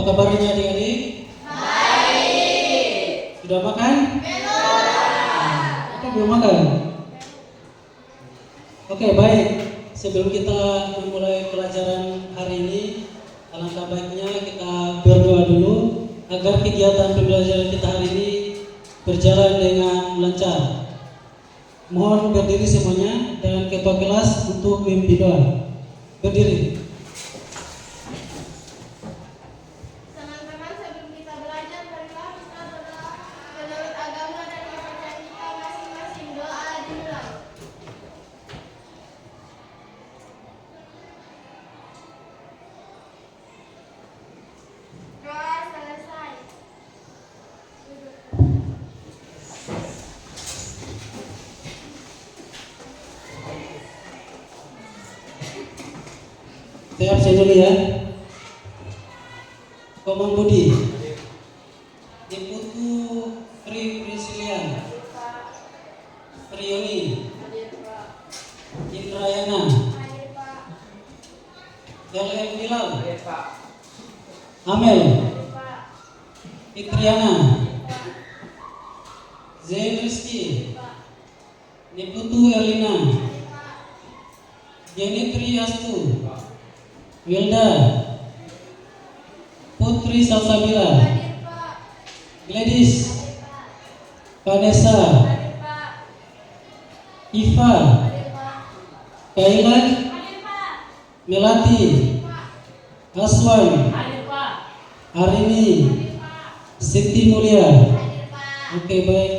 Apa kabarnya adik-adik? Baik. Sudah makan? Belum. Apa belum makan? Oke, baik. Sebelum kita memulai pelajaran hari ini, alangkah baiknya kita berdoa dulu agar kegiatan pembelajaran kita hari ini berjalan dengan lancar. Mohon berdiri semuanya dan ketua kelas untuk memimpin doa. Berdiri. Teman-teman, sebelum kita belajar, marilah kita berdoa menurut agama dan kepercayaan kita masing-masing. Doa dimulai. Doa selesai. Saya absen dulu ya. Komang Budi, Deputu Pri Priscilian, Prioni, Indrayana, LM Bilal, Amel, Fitriana, Zain Rizky, Deputu Erlina, Jenitri Astu, Wilda, Putri Salsabila, Gladys, Vanessa, Iva, Kaila, Melati, Aswan, Arini, Siti Mulia. Oke, baik.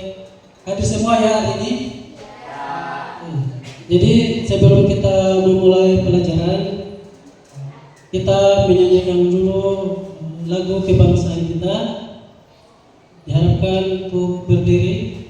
Hadir semua ya hari ini. Jadi sebelum kita memulai pelajaran, kita menyanyikan dulu lagu kebangsaan kita. Diharapkan untuk berdiri.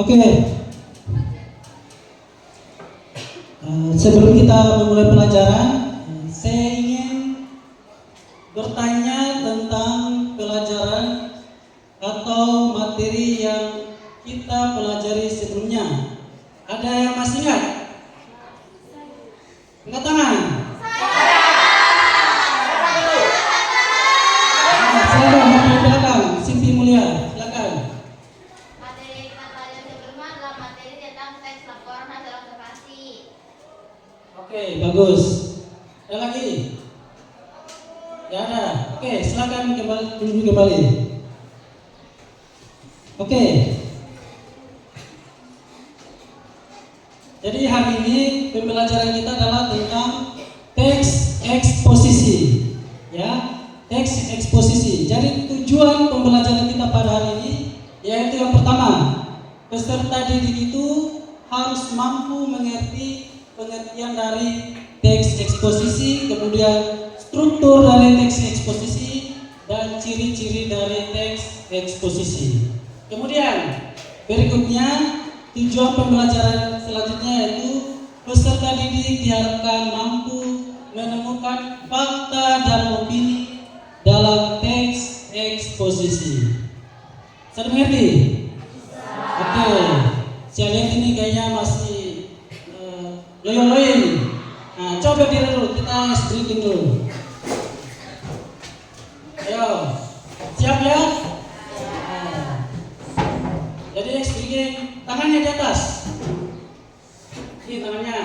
Oke. Sebelum kita memulai pelajaran, saya ingin bertanya tentang pelajaran atau materi yang kita pelajari sebelumnya. Ada yang masih ingat? Angkat tangan. Silakan di belakang, Siti Mulia, silakan. Materi kita belajar sebelumnya adalah materi tentang teks laporan hasil observasi. Oke, bagus. Ada lagi? Ya ada. Oke, silakan duduk kembali. Oke. Jadi hari ini pembelajaran kita adalah tentang teks eksposisi, ya, teks eksposisi. Jadi tujuan pembelajaran kita pada hari ini yaitu yang pertama, peserta didik itu harus mampu mengerti pengertian dari teks eksposisi, kemudian struktur dari teks eksposisi dan ciri-ciri dari teks eksposisi. Kemudian berikutnya tujuan pembelajaran selanjutnya yaitu peserta didik diharapkan mampu menemukan fakta dan opini dalam teks eksposisi. Saya mengerti? Oke. Saya lihat ini kayaknya masih loyo-loyo ini. Nah, coba diri dulu, kita breathing dulu. Ayo, siap ya? Jadi speaking, tangannya di atas. Ini tangannya.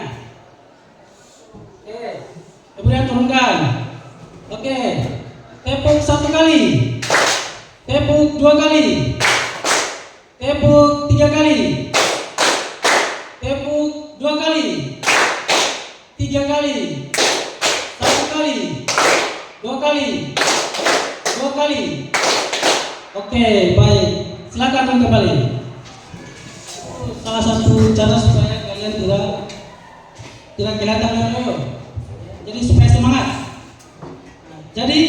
Oke. Kemudian turunkan. Oke. Tepuk 1 kali. Tepuk 2 kali. Tepuk 3 kali. Tepuk 2 kali. 3 kali. 1 kali. 2 kali. 2 kali. Oke, baik. Silakan kembali. Salah satu cara supaya kalian tidak kelihatan loyo. Jadi supaya semangat. Jadi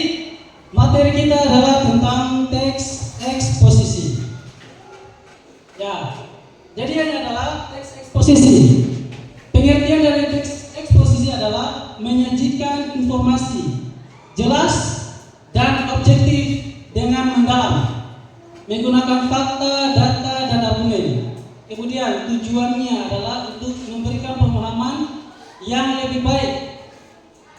materi kita adalah tentang teks eksposisi. Ya. Jadi ini adalah teks eksposisi. Pengertian dari teks eksposisi adalah menyajikan informasi jelas dan objektif dengan mendalam, menggunakan fakta, data, dan argumen. Kemudian tujuannya adalah untuk memberikan pemahaman yang lebih baik.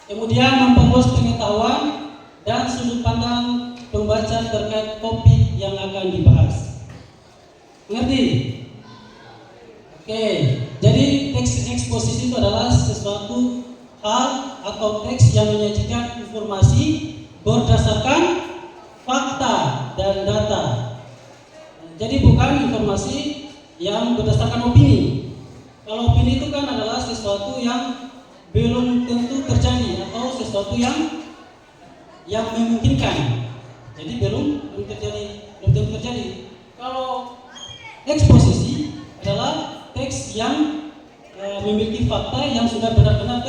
Kemudian memperluas pengetahuan dan sudut pandang pembaca terkait topik yang akan dibahas. Mengerti? Oke, jadi teks eksposisi itu adalah sesuatu hal atau teks yang menyajikan informasi berdasarkan fakta dan data. Jadi bukan informasi yang berdasarkan opini. Kalau opini itu kan adalah sesuatu yang belum tentu terjadi atau sesuatu yang memungkinkan. Jadi belum tentu terjadi. Kalau eksposisi adalah teks yang memiliki fakta yang sudah benar-benar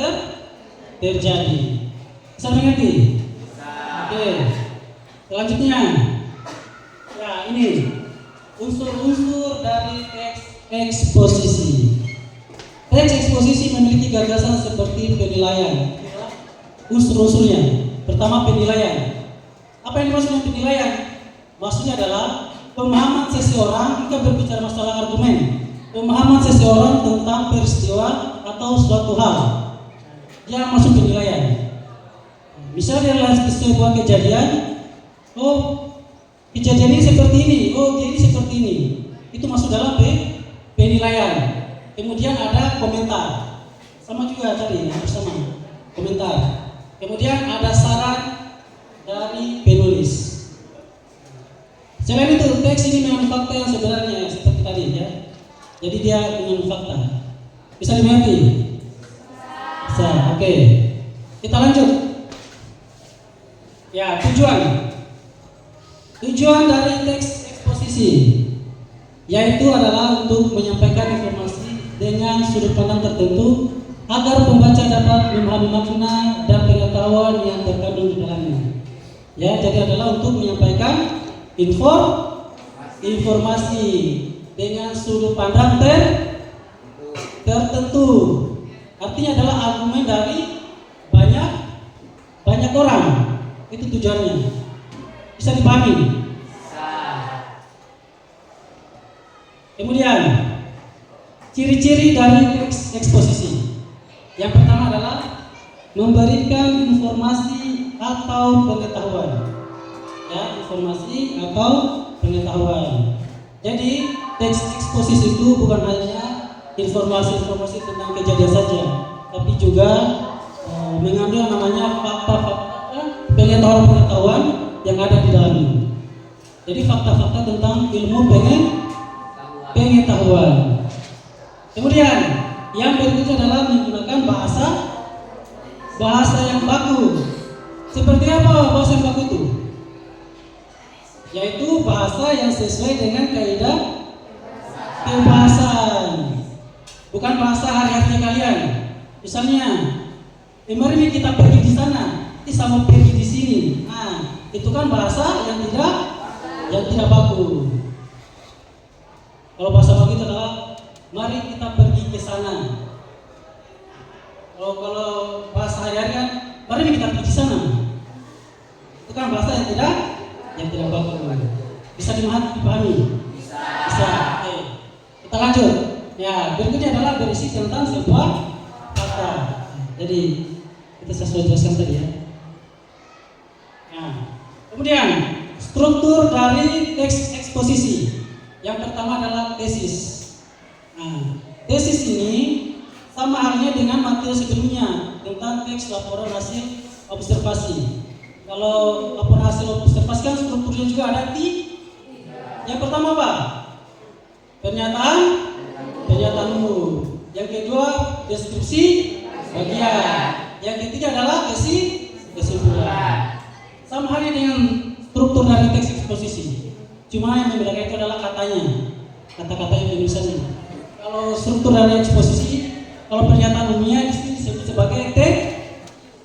terjadi. Bisa mengerti? Oke. Selanjutnya, ya ini unsur-unsur dari teks eksposisi. Teks eksposisi memiliki gagasan seperti penilaian. Unsur-unsurnya. Pertama, penilaian. Apa yang dimaksud dengan penilaian? Maksudnya adalah pemahaman seseorang jika berbicara masalah argumen. Pemahaman seseorang tentang peristiwa atau suatu hal. Dia masuk penilaian. Misalnya dalam sebuah kejadian, kejadian ini seperti ini, jadi seperti ini. Itu masuk dalam penilaian. Kemudian ada komentar. Sama juga tadi, bersama komentar. Kemudian ada saran dari penulis. Selain itu, teks ini memang fakta yang sebenarnya seperti tadi ya. Jadi dia dengan fakta. Bisa dimengerti? Bisa. Oke. Kita lanjut. Ya, Tujuan dari teks eksposisi yaitu adalah untuk menyampaikan informasi dengan sudut pandang tertentu agar pembaca dapat memahami makna dan pengetahuan yang terkandung di dalamnya. Ya, jadi adalah untuk menyampaikan informasi dengan sudut pandang tertentu. Artinya adalah argumen dari banyak orang. Itu tujuannya. Bisa dipahami? Kemudian ciri-ciri dari teks eksposisi. Yang pertama adalah memberikan informasi atau pengetahuan. Ya, informasi atau pengetahuan. Jadi teks eksposisi itu bukan hanya informasi-informasi tentang kejadian saja, tapi juga mengambil namanya fakta-fakta pengetahuan yang ada di dalamnya. Jadi fakta-fakta tentang ilmu pengetahuan. Kemudian Yang berikutnya adalah menggunakan bahasa yang baku. Seperti apa bahasa yang baku itu? Yaitu bahasa yang sesuai dengan kaidah kebahasan, bukan bahasa hari-hari kalian. Misalnya, mari kita pergi di sana, kita mau pergi di sini. Nah, itu kan bahasa yang tidak baku. Kalau bahasa baku itu adalah mari kita pergi ke sana. Kalau bahasa hari-hari kan mari kita pergi ke sana. Itu kan bahasa yang tidak baku. Bisa dipahami? Bisa. Oke. Kita lanjut. Ya, berikutnya adalah berisi tentang sebuah kata. Jadi kita sudah jelaskan tadi ya. Nah, kemudian struktur dari teks eksposisi. Yang pertama adalah tesis. Nah, tesis ini sama halnya dengan materi sebelumnya tentang teks laporan hasil observasi. Kalau laporan hasil observasi kan strukturnya juga ada yang pertama apa? Pernyataan umum. Yang kedua deskripsi bagian. Yang ketiga adalah kesimpulan. Sama halnya dengan struktur dari teks eksposisi. Cuma yang membedakan itu adalah katanya, kata-kata yang ditulisannya. Kalau struktur dari eksposisi, kalau pernyataan umumnya disebut sebagai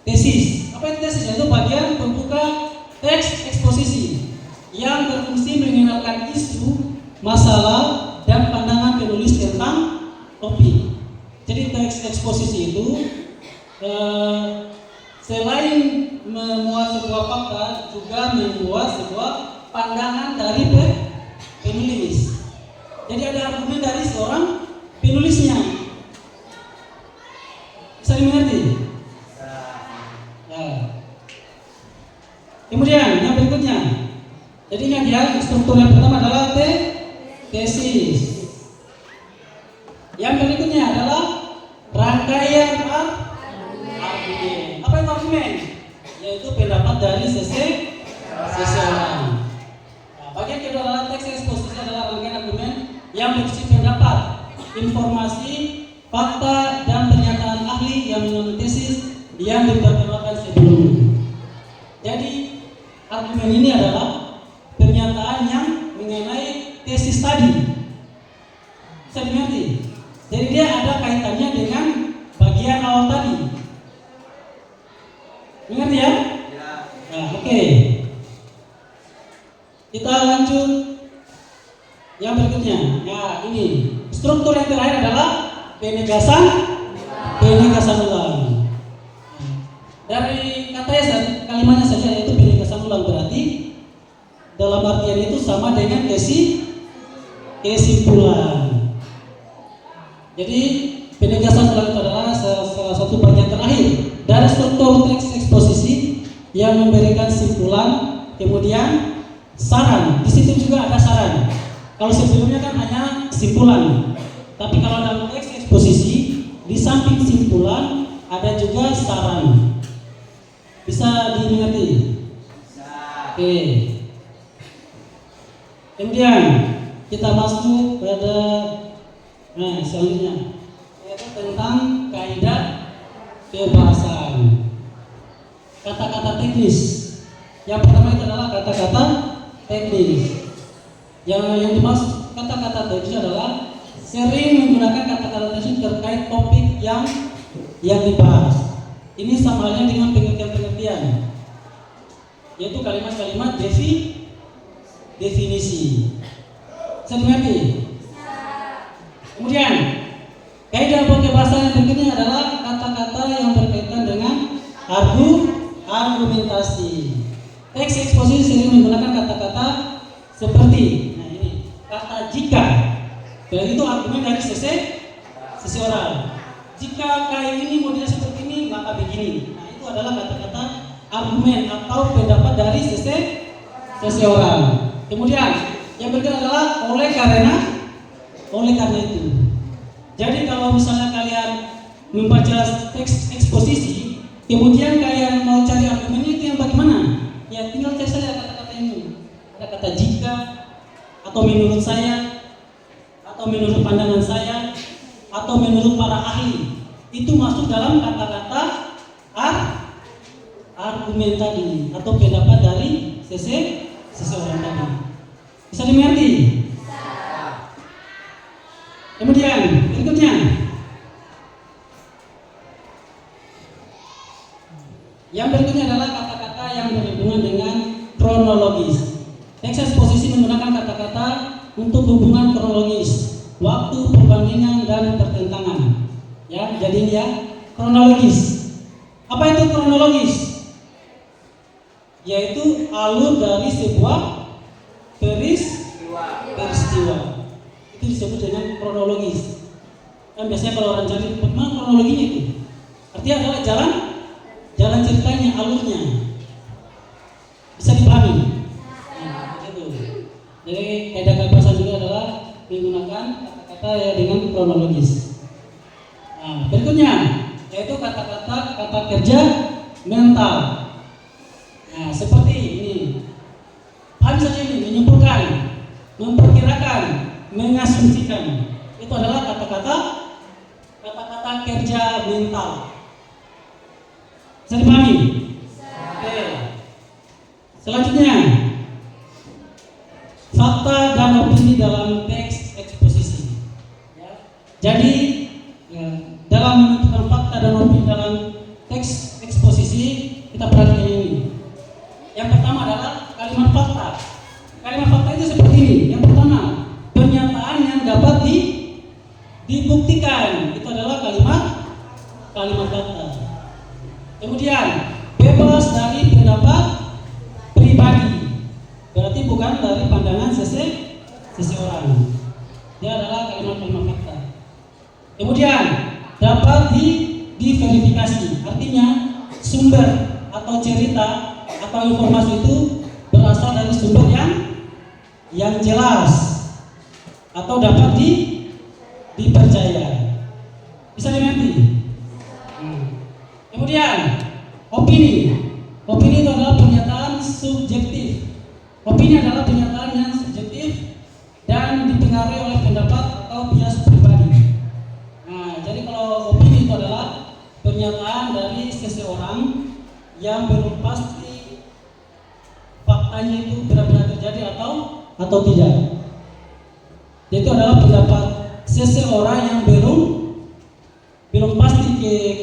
tesis. Apa itu tesis? Itu bagian pembuka teks eksposisi yang berfungsi mengenalkan isu, masalah, dan pandangan penulis tentang topik. Jadi teks eksposisi itu selain memuat sebuah fakta, juga memuat sebuah pandangan dari penulis. Jadi ada argumen dari seorang penulisnya. Bisa dimengerti? Ya. Kemudian yang berikutnya. Jadi ingat ya, struktur yang pertama adalah tesis. Yang berikutnya adalah rangkaian argumen. Apa itu argumen? Yaitu pendapat dari seseorang. Bagian kedua adalah teks eksposisi adalah rangkaian argumen yang berisi pendapat, informasi, fakta, dan pernyataan ahli yang mengandung tesis yang diperkenalkan sebelumnya. Jadi argumen ini adalah pernyataan yang mengenai tesis tadi. Bisa dimengerti? Jadi dia ada kaitannya dengan bagian awal tadi. Mengerti ya? Nah, oke. Kita lanjut yang berikutnya. Ya, ini struktur yang terakhir adalah penegasan ulang. Dari katanya kalimatnya saja yaitu penegasan ulang, berarti dalam artian itu sama dengan kesimpulan. Jadi penegasan ulang itu adalah salah satu bagian terakhir dari struktur teks eksposisi yang memberikan kesimpulan, kemudian saran. Di situ juga ada saran. Kalau sebelumnya kan hanya kesimpulan, tapi kalau dalam teks eksposisi di samping kesimpulan ada juga saran. Bisa dimengerti? Oke. Kemudian kita masuk pada selanjutnya, yaitu tentang kaidah kebahasan. Kata-kata teknis. Yang pertama itu adalah kata-kata teknis. Yang dimaksud kata-kata teknis adalah sering menggunakan kata-kata teknis terkait topik yang dibahas. Ini sama halnya dengan pengertian-pengertian, yaitu kalimat-kalimat definisi. Bisa dimengerti? Kemudian kaidah kebahasan yang berikutnya adalah kata-kata yang berkaitan dengan argumentasi. Teks eksposisi sering menggunakan kata-kata seperti, nah ini kata jika, dan itu argumen dari seseorang. Jika kayak ini modelnya seperti ini, maka begini. Nah itu adalah kata-kata argumen atau pendapat dari seseorang. Kemudian yang berikutnya adalah oleh karena itu. Jadi kalau misalnya kalian membaca teks eksposisi, kemudian kalian mau cari argumennya itu yang bagaimana? Ya tinggal cari saja kata-kata ini. Ada kata jika, atau menurut saya, atau menurut pandangan saya, atau menurut para ahli. Itu masuk dalam kata-kata argumen tadi atau pendapat dari seseorang tadi. Bisa dimengerti? Kemudian berikutnya, yang berikutnya adalah kata-kata yang berhubungan dengan kronologis. Teks eksposisi menggunakan kata-kata untuk hubungan kronologis, waktu, perbandingan, dan pertentangan. Ya, jadi ini ya kronologis. Apa itu kronologis? Yaitu alur dari sebuah peristiwa. Itu disebut dengan kronologis. Kan biasanya kalau orang cari bagaimana kronologinya itu, artinya adalah jalan ceritanya, alurnya. Bisa dipahami? Nah, begitu. Jadi kaidah bahasa juga adalah menggunakan kata-kata ya dengan kronologis. Nah, berikutnya yaitu kata kerja mental. Nah, seperti ini. Paham saja ini, menyimpulkan, memperkirakan, mengasumsikan. Itu adalah kata-kata kerja mental. Bisa dipahami? Oke. Selanjutnya, fakta dan opini dalam teks eksposisi. Ya. Jadi, dalam menentukan fakta dan opini dalam teks eksposisi, kita perhatikan ini. Yang pertama adalah kalimat fakta. Kalimat fakta itu seperti ini. Yang pertama, pernyataan yang dapat dibuktikan. Itu adalah kalimat fakta. Kemudian, bebas dari pendapat pribadi. Berarti bukan dari pandangan seseorang. Dia adalah kalimat fakta. Kemudian, dapat diverifikasi. Artinya, sumber atau cerita atau informasi itu berasal dari sumber yang jelas atau dapat dipercaya. Bisa dimengerti? Kemudian opini itu adalah pernyataan subjektif. Opini adalah pernyataan yang subjektif dan dipengaruhi oleh pendapat atau bias pribadi. Nah, jadi kalau opini itu adalah pernyataan dari seseorang yang belum pasti faktanya itu benar-benar terjadi atau tidak. Itu adalah pendapat seseorang yang belum pasti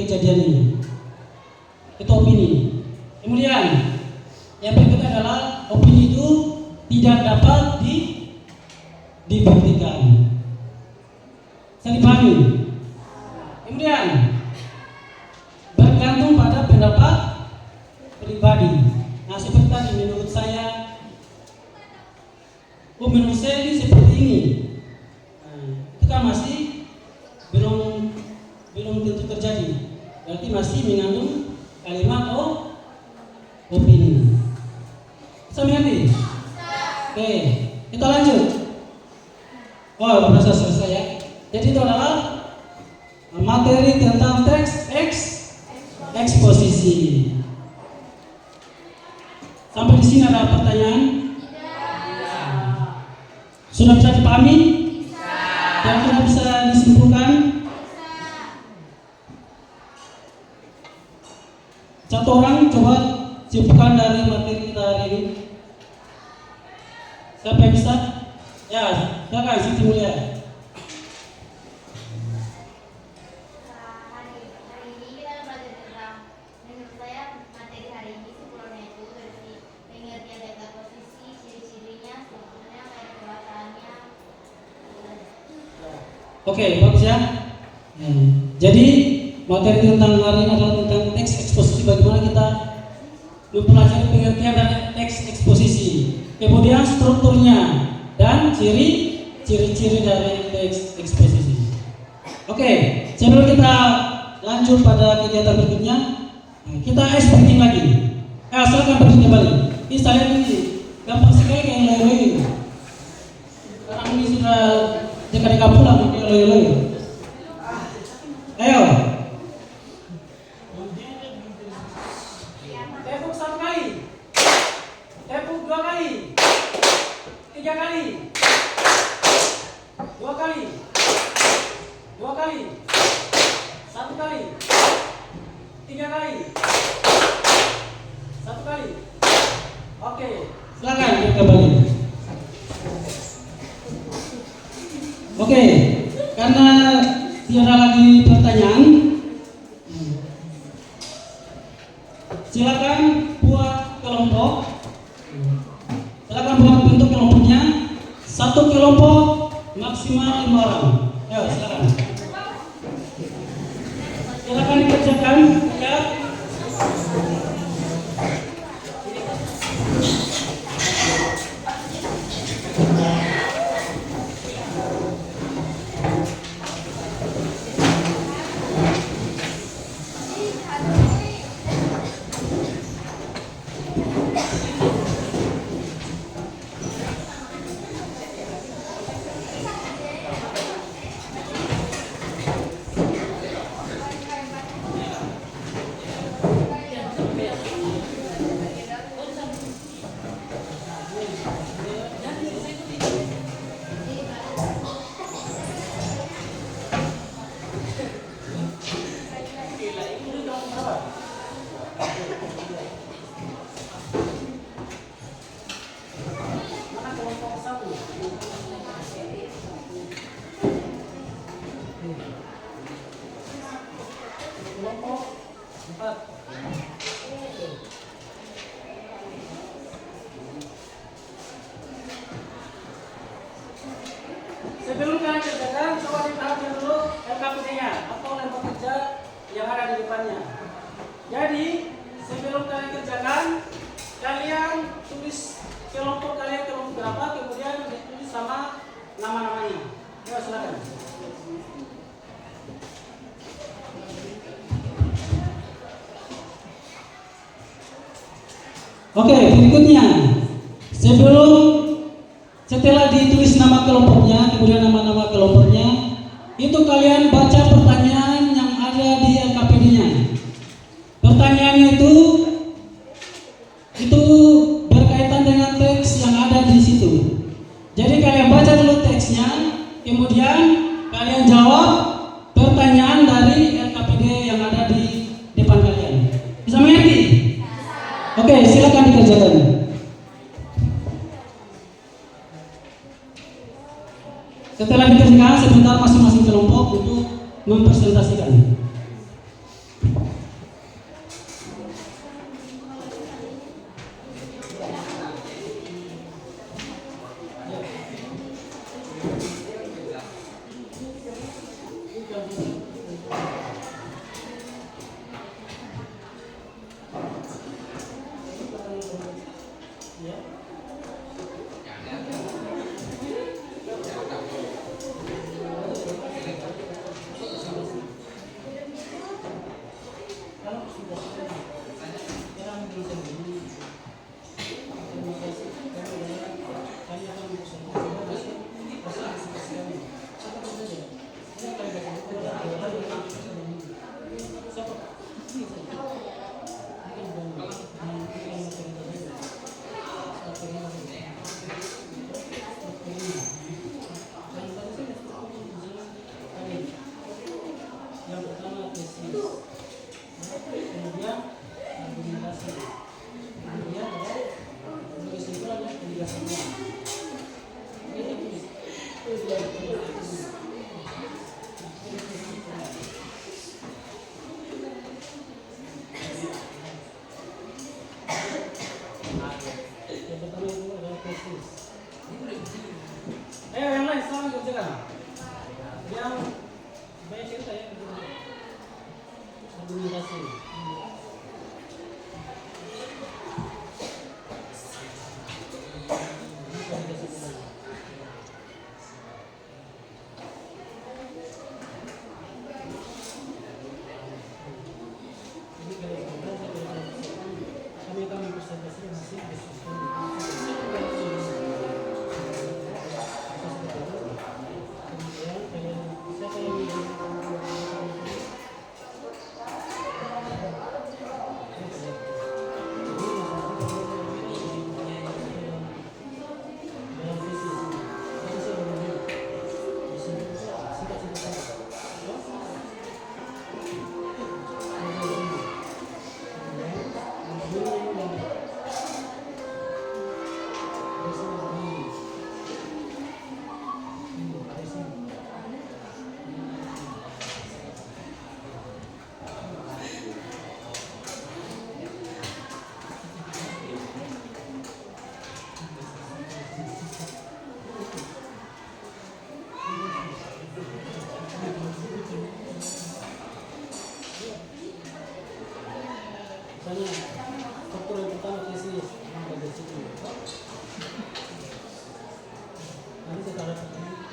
kejadiannya. Itu opini. Kemudian yang berikutnya adalah opini itu tidak dapat dibuktikan. Saya dipahami? Kemudian bergantung pada pendapat pribadi. Nah, seperti tadi menurut saya, menurut saya ini seperti ini. Nah, itu kan masih belum tentu terjadi. Berarti masih mengandung kalimat opini. Bisa mengerti? Oke, kita lanjut. Oh, sudah selesai ya. Jadi itu adalah materi tentang teks eksposisi. Sampai di sini ada pertanyaan? Sudah bisa dipahami? Yang sudah bisa disimpulkan? Satu orang coba simpulkan dari materi kita hari ini. Siapa yang bisa? Ya, silakan Siti Mulia. Hari ini kita belajar tentang, menurut saya materi hari ini sempurna itu dari pengertian data posisi, ciri-cirinya, strukturnya, kebawasannya. Oke, bagus ya. Jadi materi tentang hari ini adalah tentang teks eksposisi. Bagaimana kita mempelajari pengertian dari teks eksposisi, kemudian strukturnya dan ciri-ciri dari teks eksposisi. Oke, sebelum kita lanjut pada kegiatan berikutnya, kita breaking lagi. Silakan berdiri kembali. Ini saya ini gampang sekali kayak loyo-loyo gitu. Karena ini sudah dekat pulang kayak loyo-loyo. Ayo. Tepuk 1 kali. Tepuk 2 kali. 3 kali. 2 kali. 2 kali. kali. 1 kali. 3 kali. 1 kali. Oke, silakan kembali. Oke, karena tiada lagi pertanyaan, silakan buat kelompok. Silakan buat bentuk kelompoknya. 1 kelompok maksimal 5 orang. Ayo, silakan. Silakan dikerjakan. Ya. Sebelum kalian kerjakan, coba ditahan dulu LKPD-nya atau lembar kerja yang ada di depannya. Jadi, sebelum kalian kerjakan, kalian tulis kelompok kalian kelompok berapa, kemudian ditulis sama nama-namanya. Ayo, silakan. Oke, berikutnya. Setelah ditulis nama kelompoknya, kemudian nama-nama kelompoknya, itu kalian baca pertanyaan yang ada di LKPD-nya. Pertanyaannya itu berkaitan dengan teks yang ada di situ. Jadi kalian baca dulu teksnya, kemudian kalian jawab pertanyaan dari LKPD yang ada di depan kalian. Bisa mengerti? Oke, silakan dikerjakan. Setelah dikerjakan, sebentar masing-masing kelompok untuk mempresentasikan. Yang lain selalu kerjakan. Yang banyak cerita ya, argumentasi. Kami akan mempresentasikan hasil diskusi. Siapa yang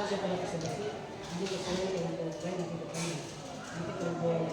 siapa yang presentasi, ini keseluruhan untuk lain yang tidak kami. Nanti kalau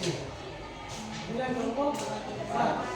Bulan kelompok. Pak.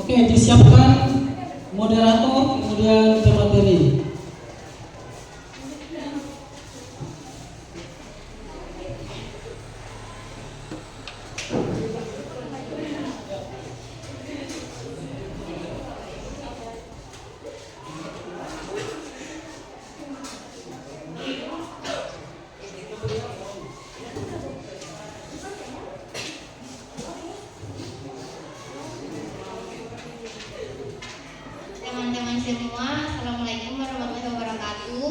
Oke, disiapkan moderator, kemudian pemateri. Teman-teman semua, Assalamualaikum warahmatullahi wabarakatuh.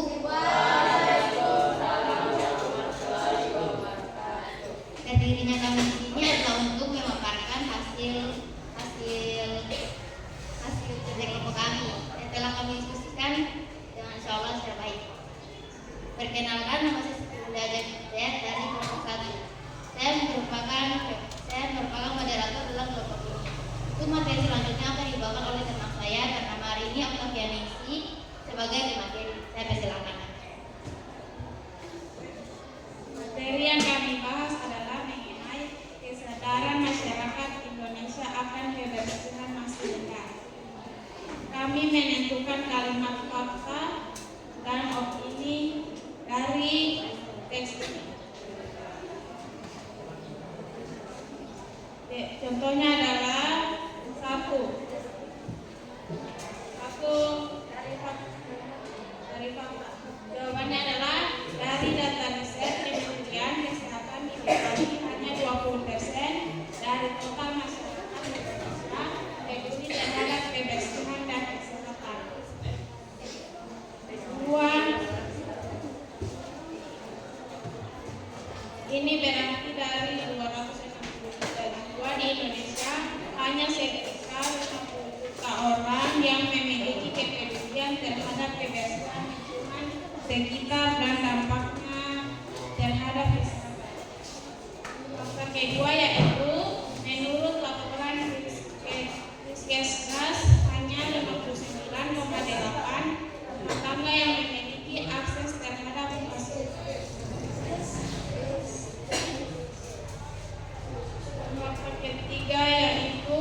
Berdirinya kami di sini adalah untuk memaparkan hasil kerja kelompok kami yang telah kami diskusikan dengan insya Allah secara baik. Perkenalkan, nama saya Siti Bunda Jaya dari kelompok 1. Saya merupakan moderator dalam kelompok ini. Untuk materi selanjutnya akan dibawakan oleh teman saya dan nama hari ini Octavia Ningsi sebagai pemateri. Saya persilakan. Materi yang kami bahas adalah mengenai kesadaran masyarakat Indonesia akan kebersihan masih rendah. Kami menentukan kalimat fakta dan opini dari teks ini. Contohnya adalah satu dari fakta. Jawabannya adalah dari data riset Kementerian Kesehatan di Bali hanya 20% dari total masyarakat Indonesia peduli terhadap kebersihan dan kesehatan. Dua, ini berarti dari 262 di Indonesia hanya sekitar 50 juta orang yang memiliki kepedulian terhadap kebersihan lingkungan sekitar dan dampaknya terhadap kesehatan. Fakta kedua yaitu menurut laporan Riskesdas hanya 59,8 rumah tangga yang memiliki akses terhadap fasilitas. Fakta ketiga yaitu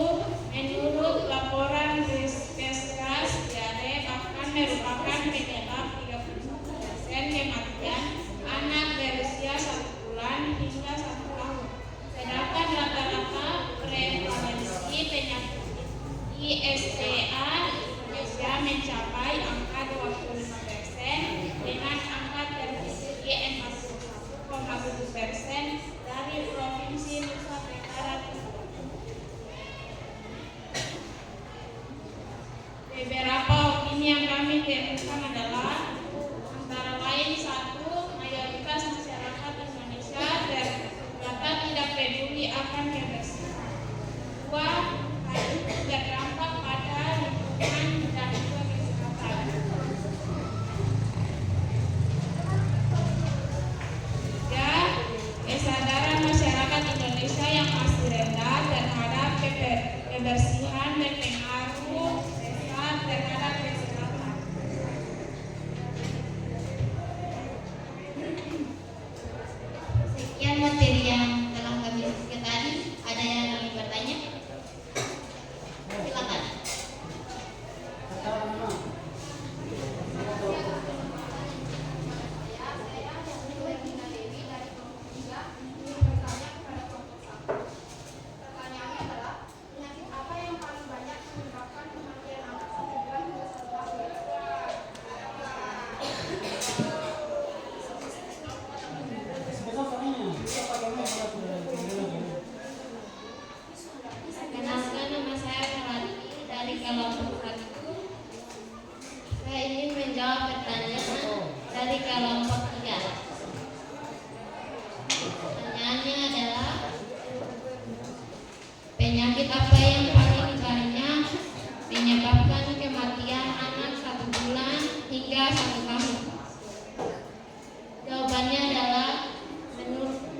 menurut laporan Riskesdas diare bahkan merupakan penyebab 30% kematian anak berusia 1 bulan hingga 1 tahun. Sedangkan rata-rata prevalensi penyakit ISTA Indonesia mencapai angka 25% dengan angka tertinggi 41,7% dari Provinsi Nusa Tenggara Timur. Beberapa opini yang kami temukan adalah antara lain: 1. Mayoritas masyarakat Indonesia ternyata tidak peduli akan kebersihan. 2. Hal itu berdampak pada lingkungan dan juga kesehatan. 3. Kesadaran masyarakat Indonesia yang masih rendah terhadap kebersihan berpengaruh besar terhadap kesehatan. Sekian materi yang telah kami diskusikan tadi. Ada yang ingin bertanya? Silakan. Pertanyaannya adalah, penyakit apa yang paling banyak menyebabkan kematian anak 1 bulan hingga 1 tahun? Kenalkan, nama saya Melati dari kelompok 1. Saya ingin menjawab pertanyaan dari kelompok 3. Pertanyaannya adalah, penyakit apa yang paling banyak menyebabkan kematian anak 1 bulan hingga 1 tahun? Jawabannya adalah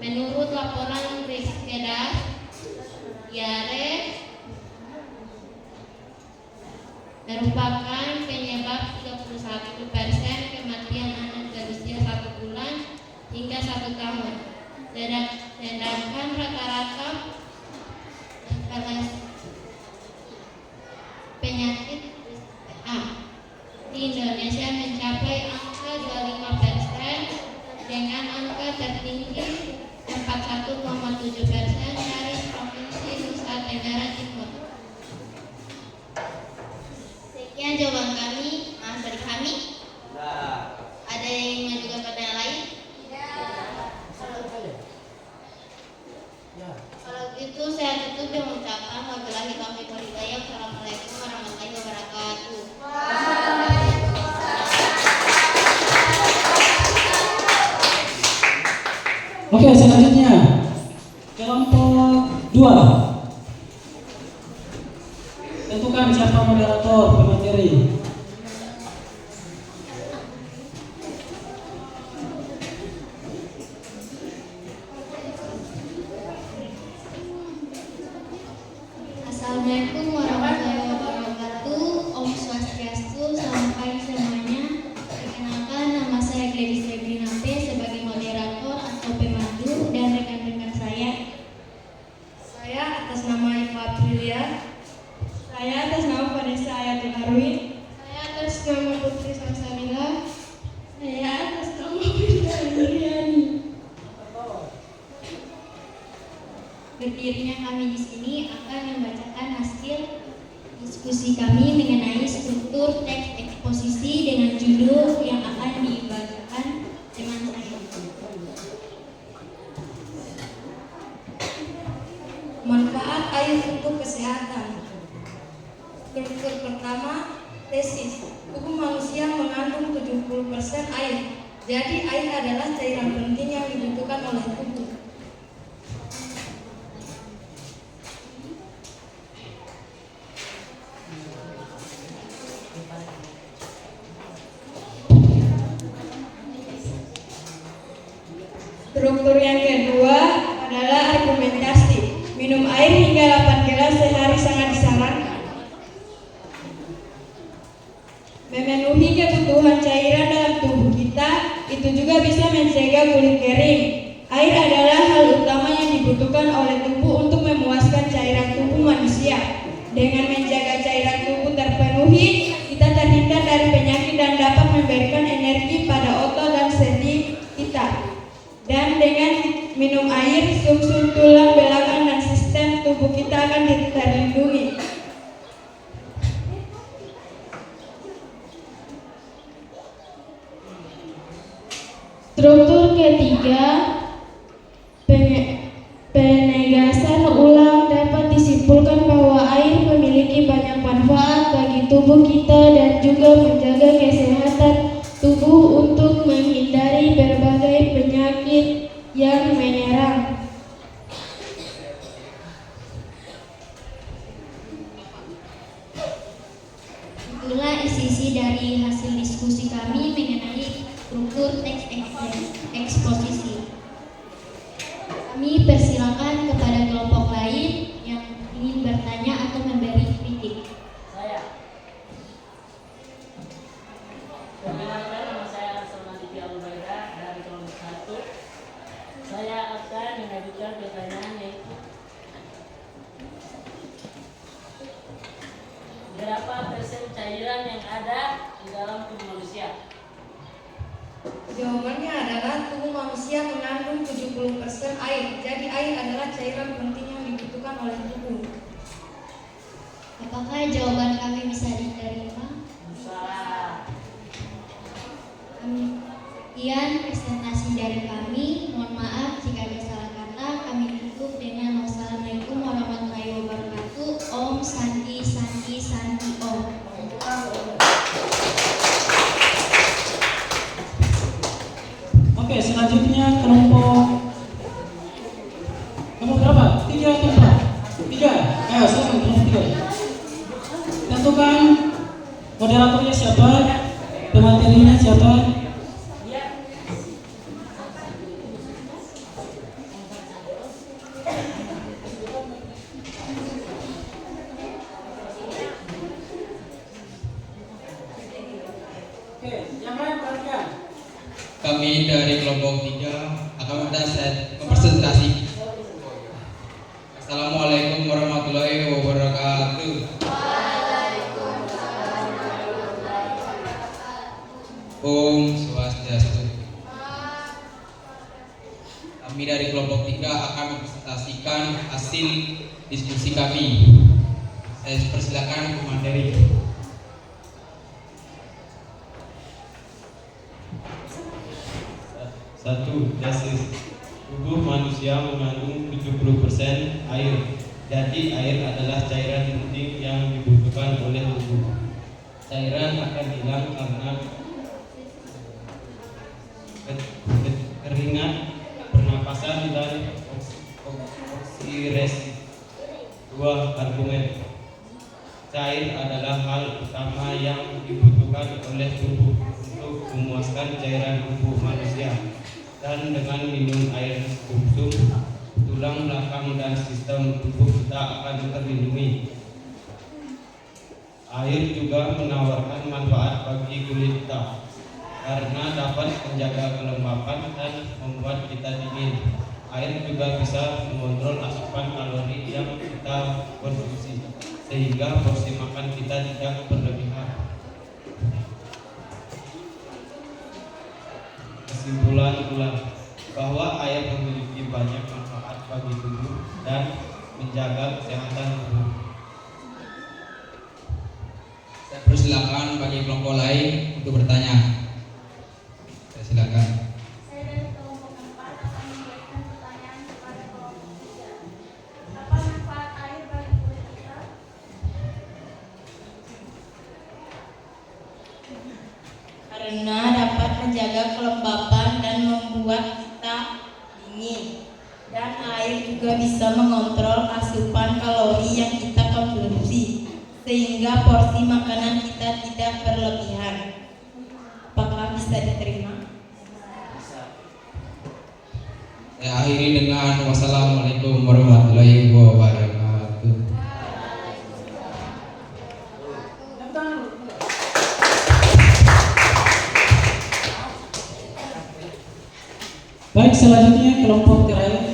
menurut laporan Riskesdas diare merupakan penyebab 31% kematian anak berusia 1 bulan hingga 1 tahun. Sedangkan rata-rata di Indonesia mencapai angka 25% dengan angka tertinggi 41,7% dari Provinsi Nusa Tenggara Timur. Sekian jawaban kami, Mas dari kami. Ada yang mengajukan pertanyaan lain? Kalau gitu saya tutup dengan mengucapkan wabillahi taufiq wal hidayah. Assalamualaikum warahmatullahi wabarakatuh. Oke, selanjutnya kelompok 2. Tentukan siapa moderator pemateri. Assalamualaikum warahmatullahi wabarakatuh. Om Swastiastu, sampai semuanya. Perkenalkan, nama saya Gladys Reblina P sebagai moderator atau pemandu dan rekan-rekan saya. Saya atas nama Eva Aprilia. Saya atas nama Vanessa Ayatul Harwin. Saya atas nama Putri Salsabila. Saya atas nama Firda Indriani. Berdirinya kami di sini akan membacakan hasil diskusi kami mengenai struktur teks eksposisi dengan judul yang akan dibacakan teman saya. Manfaat air untuk kesehatan. Struktur pertama, tesis. Tubuh manusia mengandung 70% air. Jadi air adalah cairan penting yang dibutuhkan oleh tubuh. Struktur yang kedua adalah argumentasi. Minum air hingga 8 gelas sehari sangat disarankan. Memenuhi kebutuhan cairan dalam tubuh kita, itu juga bisa mencegah kulit kering. Air adalah hal utama yang dibutuhkan oleh tubuh untuk memuaskan cairan tubuh manusia. Dengan menjaga cairan tubuh terpenuhi, kita terhindar dari penyakit dan dapat memberikan energi pada otot dan sendi kita. Dan dengan minum air, sumsum tulang belakang dan sistem tubuh kita akan terlindungi. Struktur ketiga, penegasan ulang dapat disimpulkan bahwa air memiliki banyak manfaat bagi tubuh kita dan juga menjaga kesehatan tubuh untuk menghindari berbagai penyakit yang menyerang. Itulah isi dari hasil diskusi kami mengenai struktur teks eksposisi. Kami persilakan kepada kelompok lain yang ingin bertanya atau memberi kritik. Perkenalkan, nama saya Arsalman Diki Alubaida dari kelompok 1. Saya akan mengajukan pertanyaan yaitu berapa persen cairan yang ada di dalam tubuh manusia? Jawabannya adalah tubuh manusia mengandung 70% air. Jadi air adalah cairan penting yang dibutuhkan oleh tubuh. Apakah jawaban kami bisa diterima? Salah. Sekian presentasi dari kami. Mohon maaf jika ada salah kata. Kami tutup dengan wassalamualaikum warahmatullahi wabarakatuh. Om Santi Santi Santi Om. Oke, selanjutnya kelompok berapa? 3 atau 4? 3. Ayo, silakan kelompok 3. Tentukan moderatornya siapa, pematerinya siapa. Oke, yang lain perhatikan. Kami dari kelompok 3 akan mempresentasi. Assalamualaikum warahmatullahi wabarakatuh. kami dari kelompok 3 akan mempresentasikan hasil diskusi kami. Saya persilakan Bu Mandiri. Satu, tesis. Tubuh manusia mengandung 70% air. Jadi air adalah cairan penting yang dibutuhkan oleh tubuh. Cairan akan hilang karena keringat, pernapasan, dan oksirasi. Dua, argumen. Cair adalah hal utama yang dibutuhkan oleh tubuh untuk memuaskan cairan tubuh manusia. Dan dengan minum air sumsum, tulang belakang dan sistem tubuh kita akan terlindungi. Air juga menawarkan manfaat bagi kulit kita karena dapat menjaga kelembapan dan membuat kita dingin. Air juga bisa mengontrol asupan kalori yang kita konsumsi sehingga porsi makan kita tidak berlebihan. Kesimpulan ulang bahwa air memiliki banyak manfaat bagi tubuh dan menjaga kesehatan tubuh. Saya persilakan bagi kelompok lain untuk bertanya. Saya silakan. Saya dari kelompok 4 akan memberikan pertanyaan kepada kelompok 3. Apa manfaat air bagi kulit kita? Karena dapat menjaga kelembapan dan membuat kita dingin. Dan air juga bisa mengontrol asupan kalori yang kita konsumsi sehingga porsi makanan kita tidak berlebihan. Apakah bisa diterima? Saya akhiri dengan wassalamualaikum warahmatullahi wabarakatuh. Baik, selanjutnya kelompok terakhir.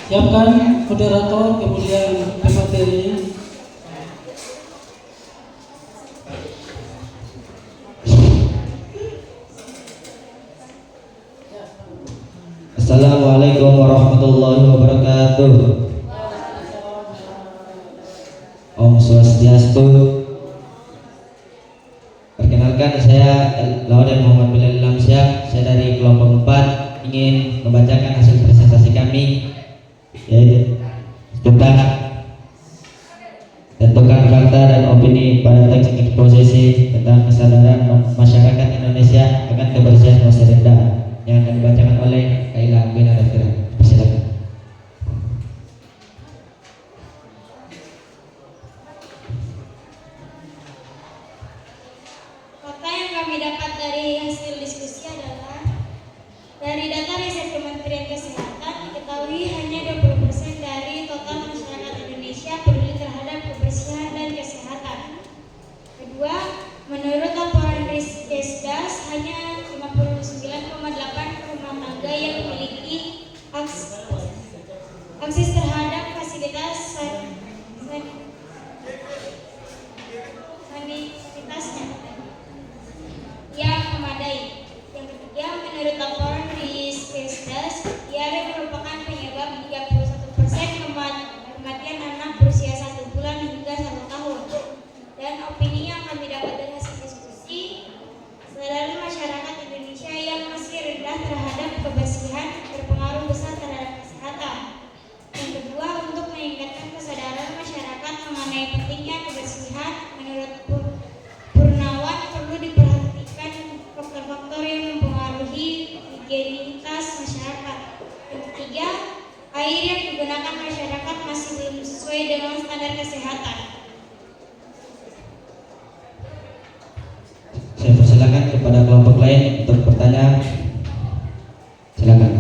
Siapkan moderator, kemudian pematerinya. Assalamualaikum warahmatullahi wabarakatuh. Om Swastiastu. Perkenalkan, saya Laudan Muhammad Bilal Lamsyah. Saya dari kelompok 4 ingin membacakan hasil presentasi kami, yaitu tentang tentukan fakta dan opini pada teks eksposisi tentang kesadaran masyarakat Indonesia akan kebersihan masa rendah yang akan dibacakan oleh Kaila bin Adakira. Silakan. Fakta yang kami dapat dari hasil diskusi adalah dari data riset Kementerian Kesehatan diketahui hanya 20% dari total masyarakat Indonesia peduli terhadap kebersihan dan kesehatan. Kedua, menurut laporan Riskesdas hanya 59,8 rumah tangga yang memiliki akses terhadap fasilitas sanitasnya yang memadai. Yang ketiga, menurut laporan Riskesdas, diare merupakan penyebab 31% kematian anak berusia 1 bulan hingga 1 tahun. Dan opini yang kami dapat dari hasil diskusi, kesadaran masyarakat Indonesia yang masih rendah terhadap kebersihan berpengaruh besar terhadap kesehatan. Yang kedua, untuk meningkatkan kesadaran masyarakat mengenai pentingnya kebersihan, menurut Purnawan perlu diperhatikan faktor-faktor yang mempengaruhi higienitas masyarakat. Yang ketiga, air yang digunakan masyarakat masih belum sesuai dengan standar kesehatan. Saya persilakan kepada kelompok lain untuk bertanya. Silakan.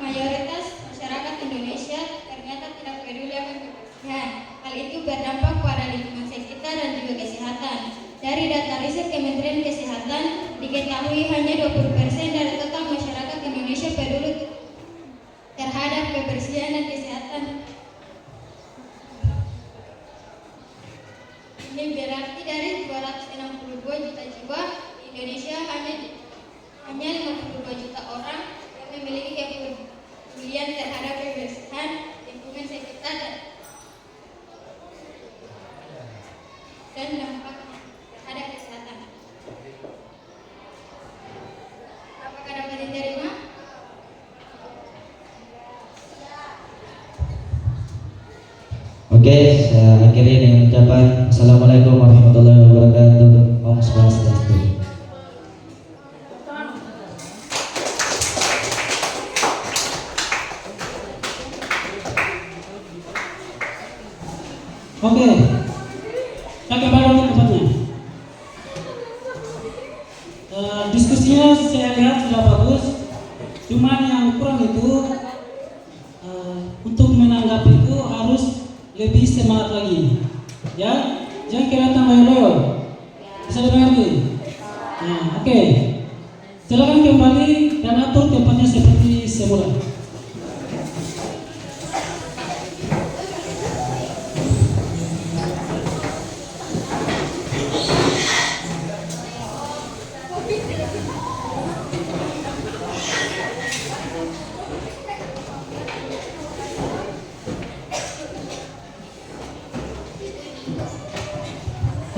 Mayoritas masyarakat Indonesia ternyata tidak peduli akan Dari data riset Kementerian Kesehatan, diketahui hanya 20% dari total masyarakat Indonesia peduli terhadap kebersihan dan kesehatan. Ini berarti dari 262 juta jiwa di Indonesia hanya 52 juta orang yang memiliki kepedulian terhadap kebersihan lingkungan sekitar dan dampak terhadap kesehatan. Apakah dapat diterima? Oke, saya akhiri dengan ucapan Assalamualaikum warahmatullahi wabarakatuh. Om Swastiastu. Oke, kita kembali ke tempatnya. Diskusinya saya lihat sudah bagus, cuman yang kurang itu untuk menanggapi itu harus lebih semangat lagi, ya. Jangan kelihatan loyo-loyo. Bisa dimengerti? Nah, oke. Silakan kembali dan atur tempatnya seperti semula.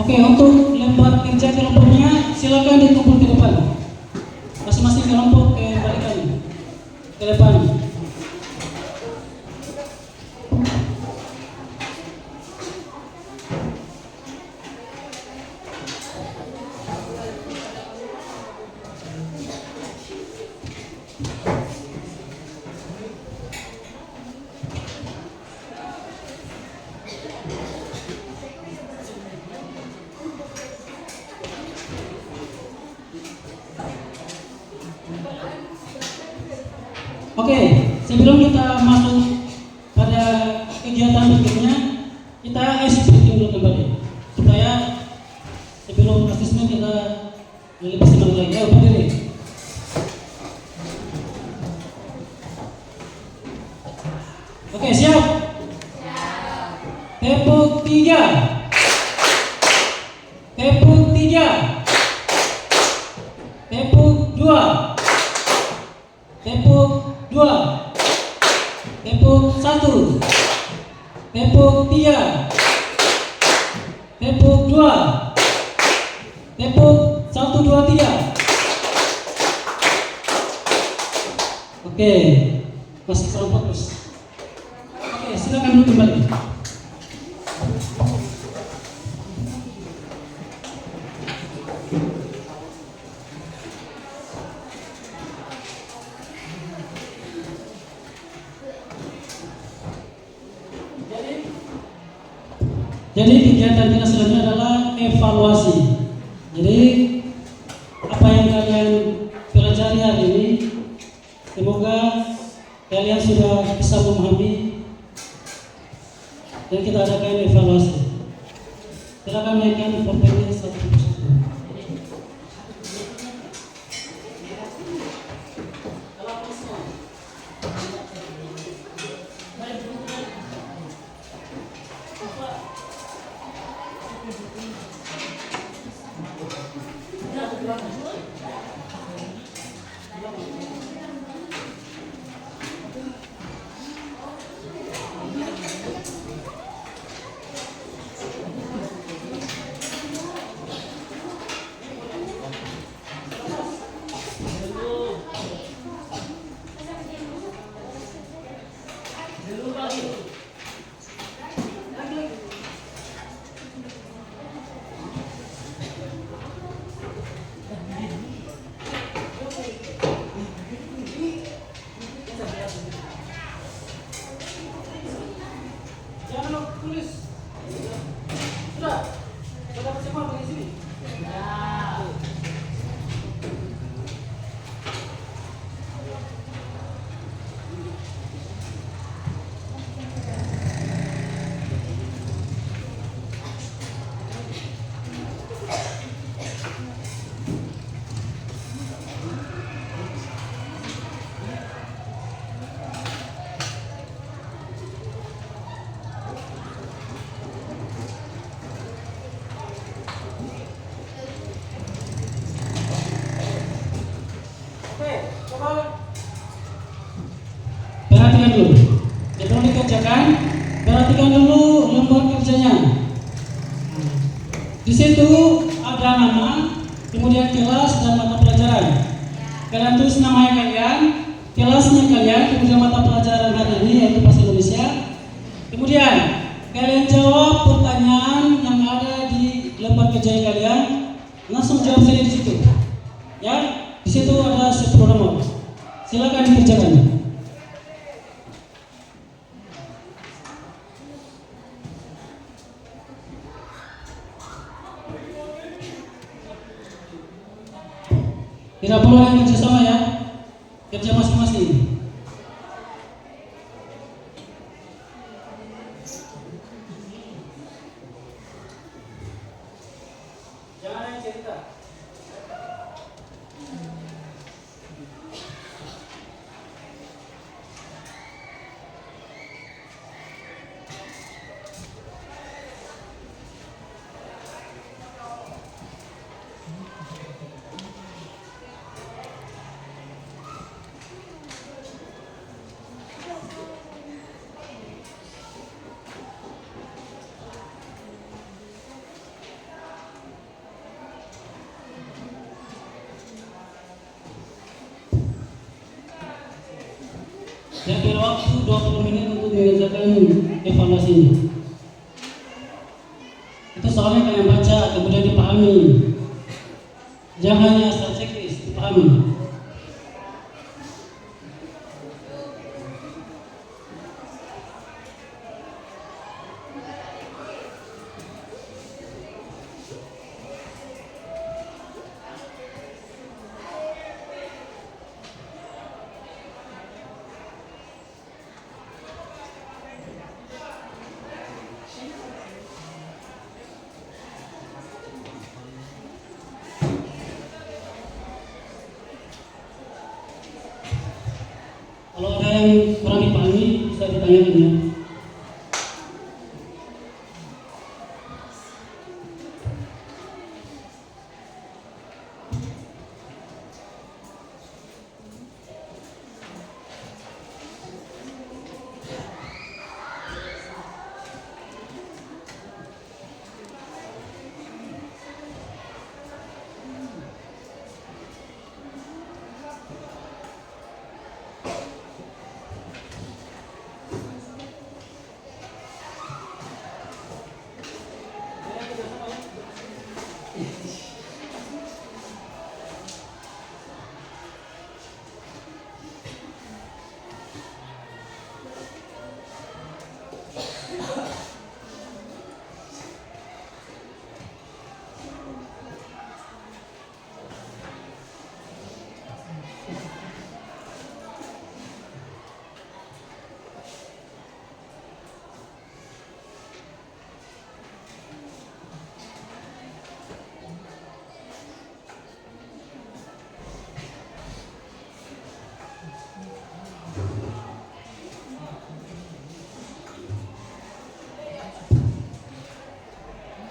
Oke, untuk lembar kerja kelompoknya silakan dikumpul ke depan. Masing-masing kelompok kembalikan ke depan. Oke, sebelum kita masuk pada kegiatan berikutnya, kita ice breaking dulu kembali supaya sebelum asesmen kita lebih semangat lagi. Ayo berdiri. Oke, siap? Tepuk 3. Tepuk 3. Tepuk 2. Tepuk 2. Tepuk 1. Tepuk 3. Tepuk 2. Tepuk 1, 2, 3. Oke, masih kurang fokus. Oke, silakan dulu kembali. Jadi kegiatan kita selanjutnya adalah evaluasi. Jadi apa yang kalian pelajari hari ini, semoga kalian sudah bisa memahami dan kita adakan evaluasi. Silakan naikkan PowerPoint satu persatu. Perhatikan dulu lembar kerjanya. Di situ ada nama, kemudian kelas dan mata pelajaran. Kalian tulis namanya kalian, kelasnya kalian, kemudian mata pelajaran hari ini yaitu bahasa Indonesia. Kemudian kalian jawab pertanyaan yang ada di lembar kerja kalian. Langsung jawab saja di situ. Ya, di situ ada 10 nomor. Silakan dikerjakan. Tidak boleh yang kerja sama ya, kerja masing-masing. Jangan yang cerita. Saya beri waktu 20 menit untuk mengerjakan evaluasi ini. Itu soalnya kalian baca, kemudian dipahami. Jangan hanya asal checklist, dipahami. Kalau ada yang kurang dipahami bisa ditanyakan ya.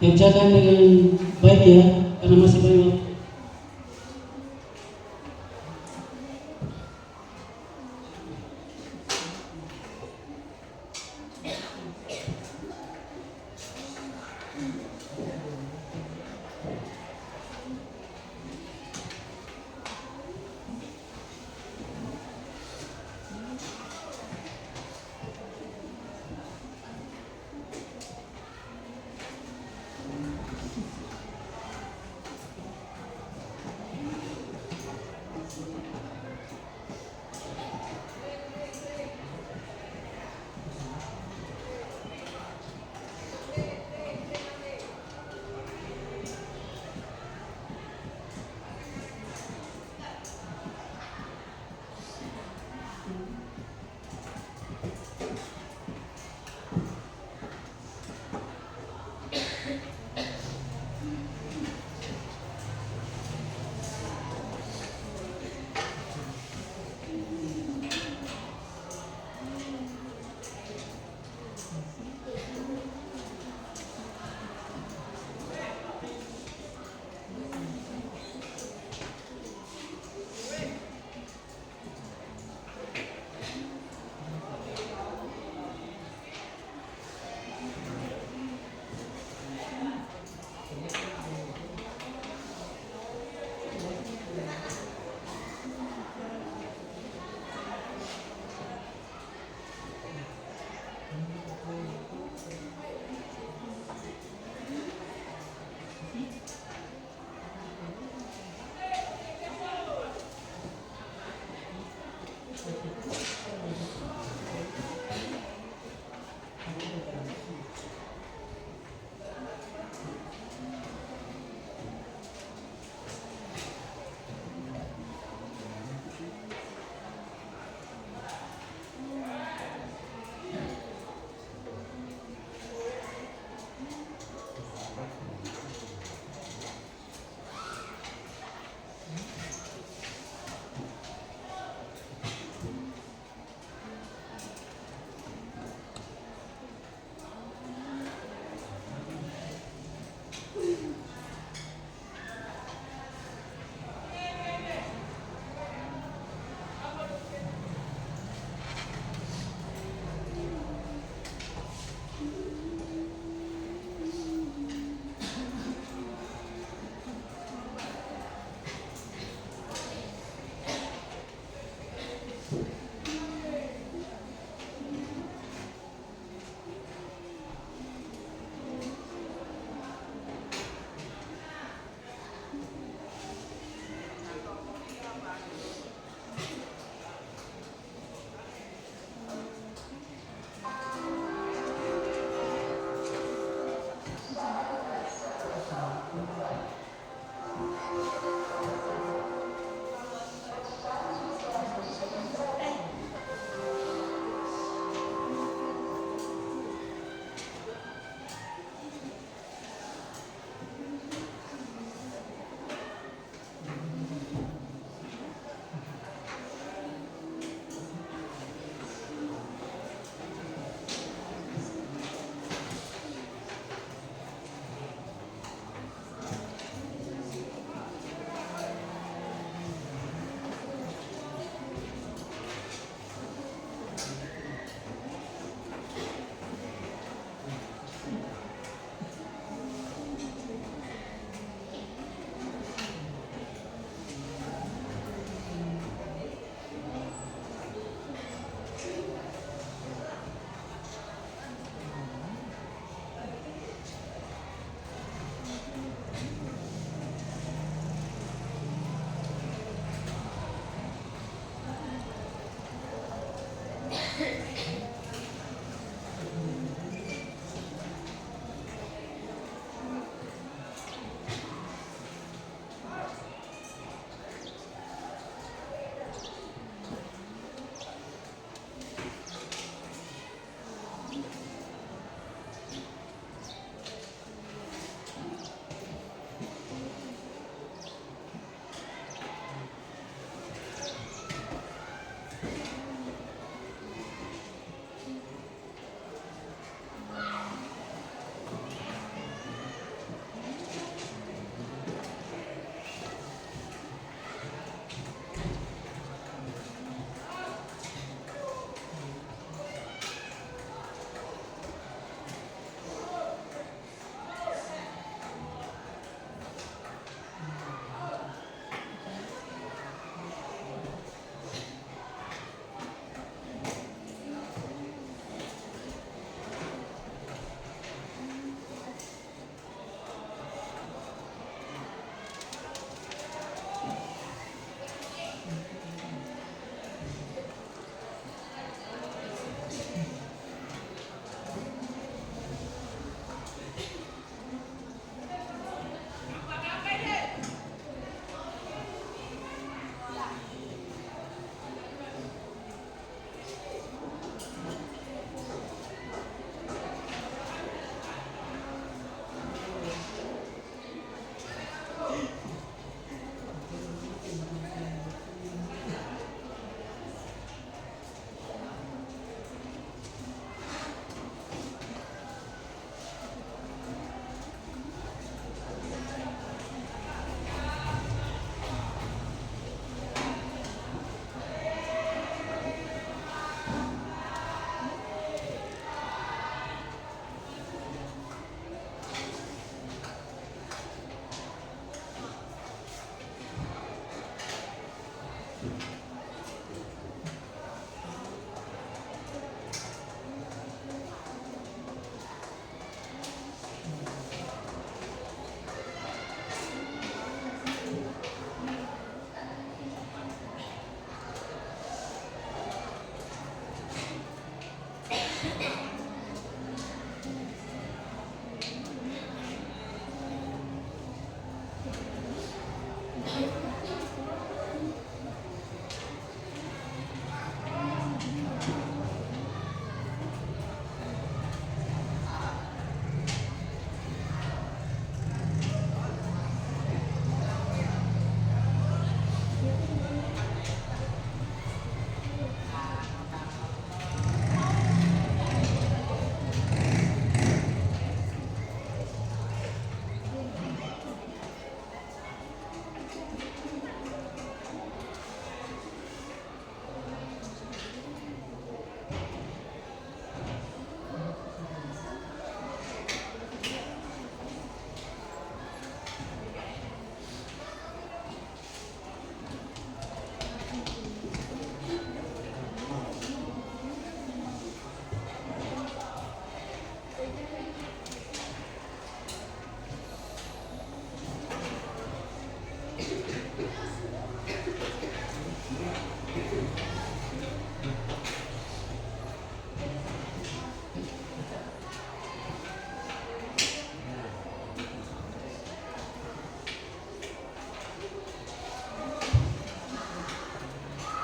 Kerjakan dengan baik ya, karena masih banyak waktu.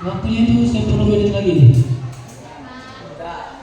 Waktunya itu 10 menit lagi. Udah.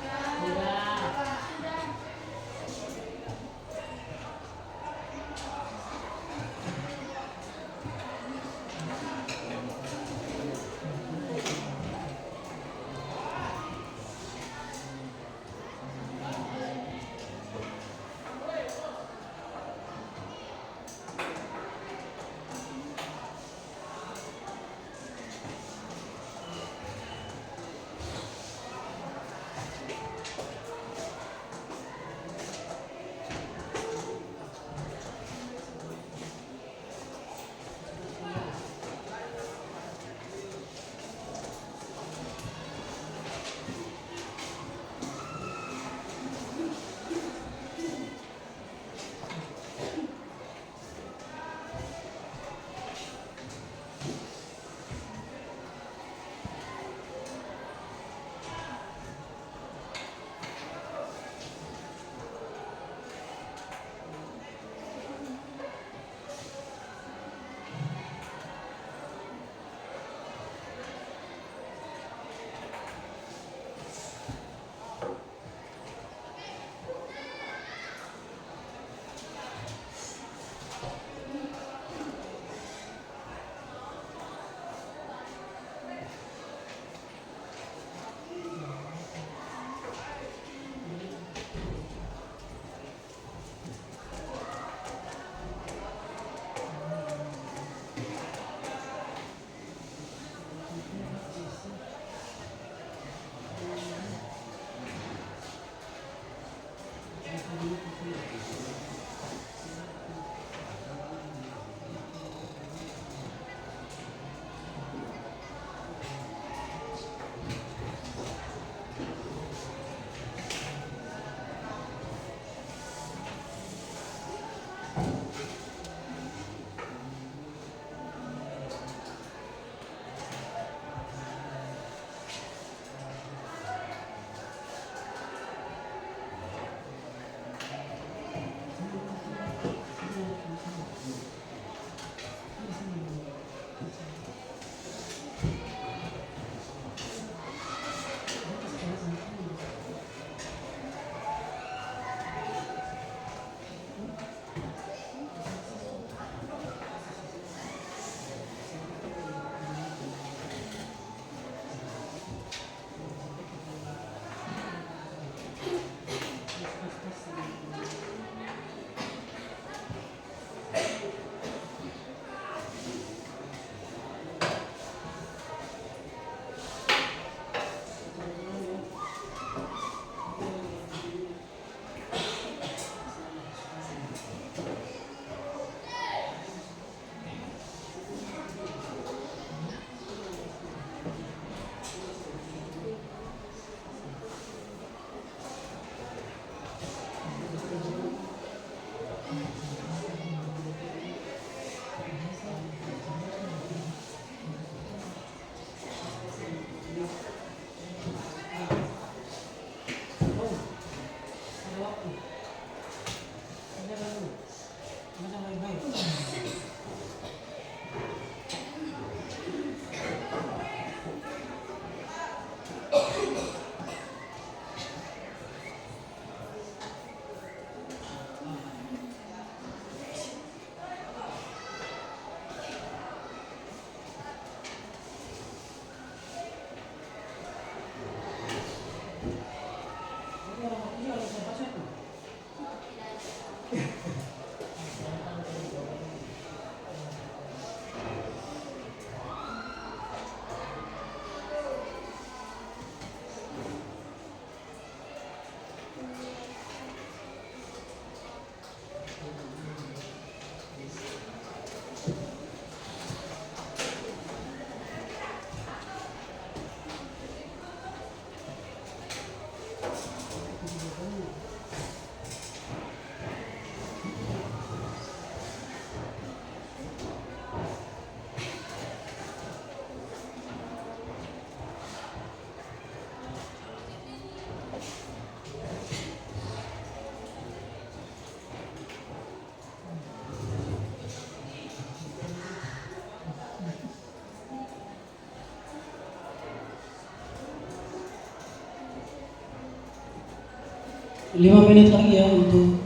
5 menit lagi ya untuk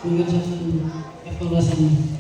mengerjakan evaluasinya.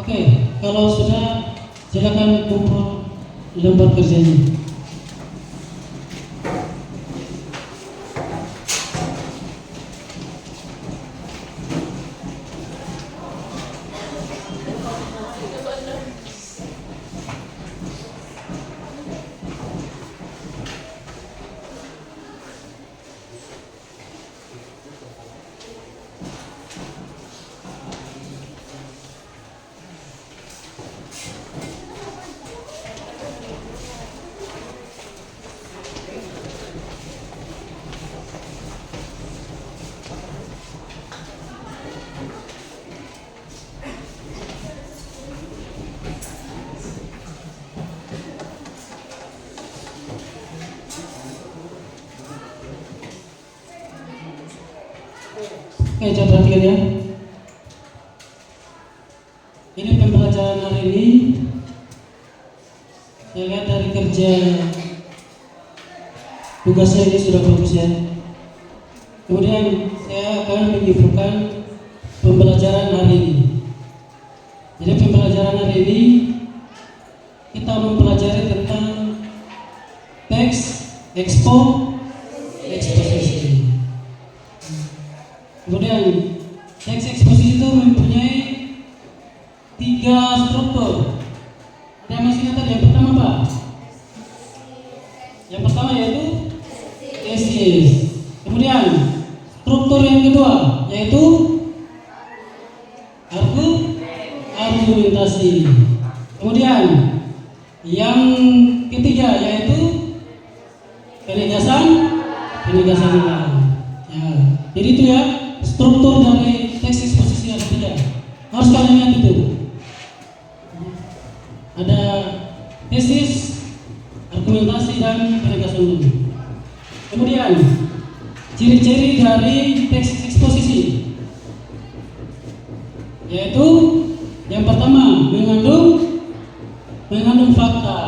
Oke, kalau sudah silakan kumpul lembar kerjanya. Oke, coba perhatikan ya. Ini pembelajaran hari ini. Saya lihat dari kerja tugasnya ini sudah bagus ya. Kemudian saya akan menyimpulkan pembelajaran hari ini. Jadi pembelajaran hari ini kita mempelajari tentang teks eksposisi. Kemudian teks eksposisi itu mempunyai 3 struktur. Ada yang masih ingat yang pertama apa? Yang pertama yaitu tesis. Kemudian struktur yang kedua yaitu argumentasi. Kemudian yang ketiga yaitu penegasan nilai. Ya, jadi itu ya struktur dari teks eksposisi yang ketiga. Harus kalian ingat itu. Ada tesis, argumentasi dan penegasan nilai. Kemudian ciri-ciri dari teks eksposisi yaitu yang pertama mengandung fakta.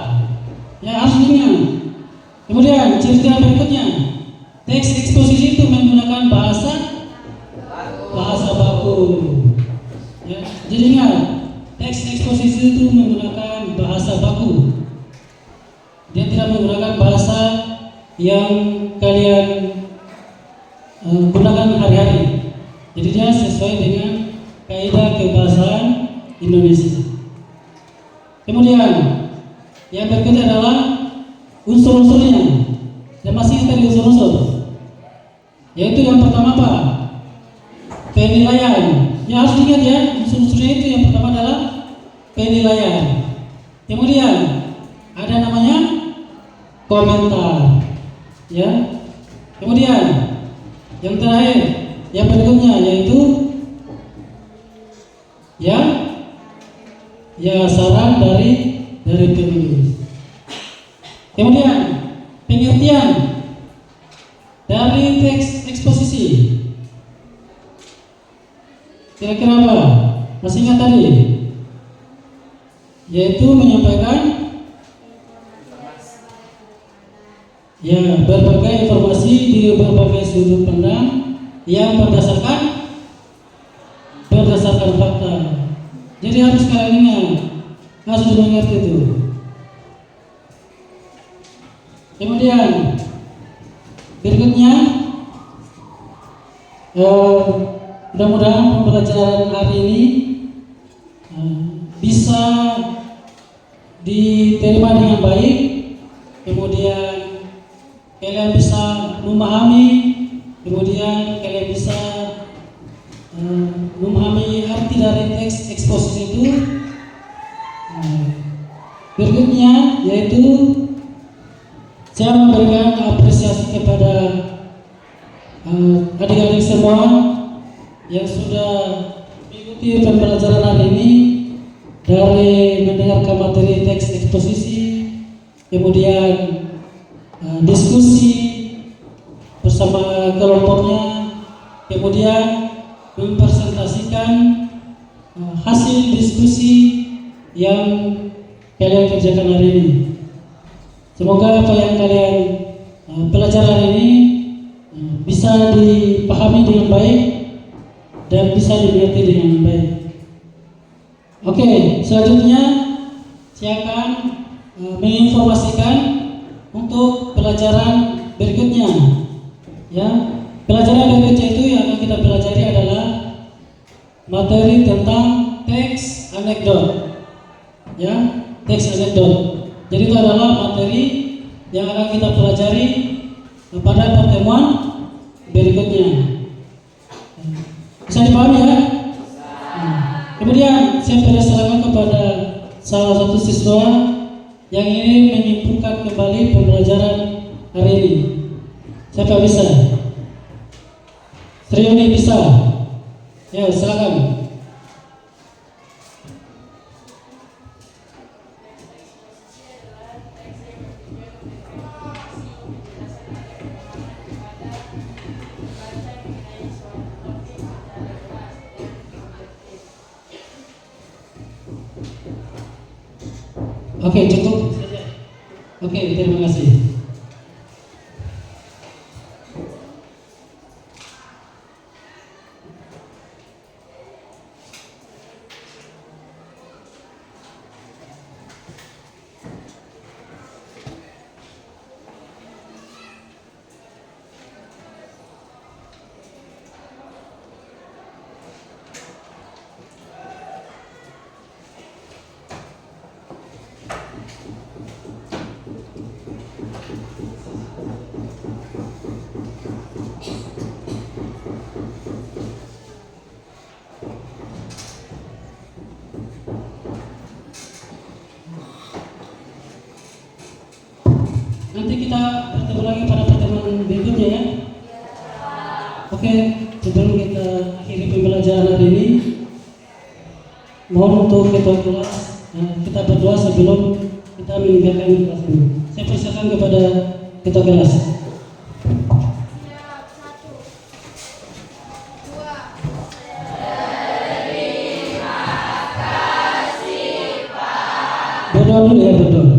Ya, harus diingat. Kemudian ciri-ciri berikutnya, teks eksposisi itu menggunakan bahasa baku. Ya, jadi ingat, teks eksposisi itu menggunakan bahasa baku. Dia tidak menggunakan bahasa yang kalian gunakan hari-hari. Jadi dia sesuai dengan kaidah kebahasaan Indonesia. Kemudian yang berikutnya adalah unsur-unsurnya. Dan masih tadi unsur-unsur. Yaitu yang pertama apa? Penilaian. Ya, harus diingat ya, unsur-unsurnya itu yang pertama adalah penilaian. Kemudian ada namanya komentar. Ya. Kemudian yang terakhir, yang berikutnya yaitu saran dari penulis. Kemudian pengertian dari teks eksposisi. Kira-kira apa? Masih ingat tadi? Yaitu menyampaikan berbagai informasi di berbagai sudut pandang yang berdasarkan fakta. Jadi harus kalian ingat, harus mengerti itu. Kemudian berikutnya, mudah-mudahan pembelajaran hari ini bisa diterima dengan baik. Kemudian kalian bisa memahami, kemudian kalian bisa memahami arti dari teks eksposisi itu. Berikutnya yaitu saya memberikan apresiasi kepada adik-adik semua yang sudah mengikuti pembelajaran hari ini, dari mendengarkan materi teks eksposisi, kemudian diskusi bersama kelompoknya, kemudian mempresentasikan hasil diskusi yang kalian kerjakan hari ini. Semoga apa yang kalian pelajari hari ini bisa dipahami dengan baik dan bisa dimengerti dengan baik. Oke, selanjutnya saya akan menginformasikan untuk pelajaran berikutnya. Ya, pelajaran berikutnya itu yang akan kita pelajari adalah materi tentang teks anekdot. Ya, teks anekdot. Jadi itu adalah materi yang akan kita pelajari pada pertemuan berikutnya. Bisa dipahami ya? Kemudian saya persilakan kepada salah satu siswa yang ingin menyimpulkan kembali pembelajaran hari ini. Siapa bisa? Trioni bisa? Ya, silakan. Oke, cukup saja. Oke, terima kasih. Nanti kita bertemu lagi pada pertemuan berikutnya ya. Oke, sebelum kita akhiri pembelajaran hari ini, mohon untuk ketua kelas kita berdoa sebelum kita meninggalkan kelas ini. Saya persilakan kepada ketua kelas. Berdoa dulu ya, berdoa.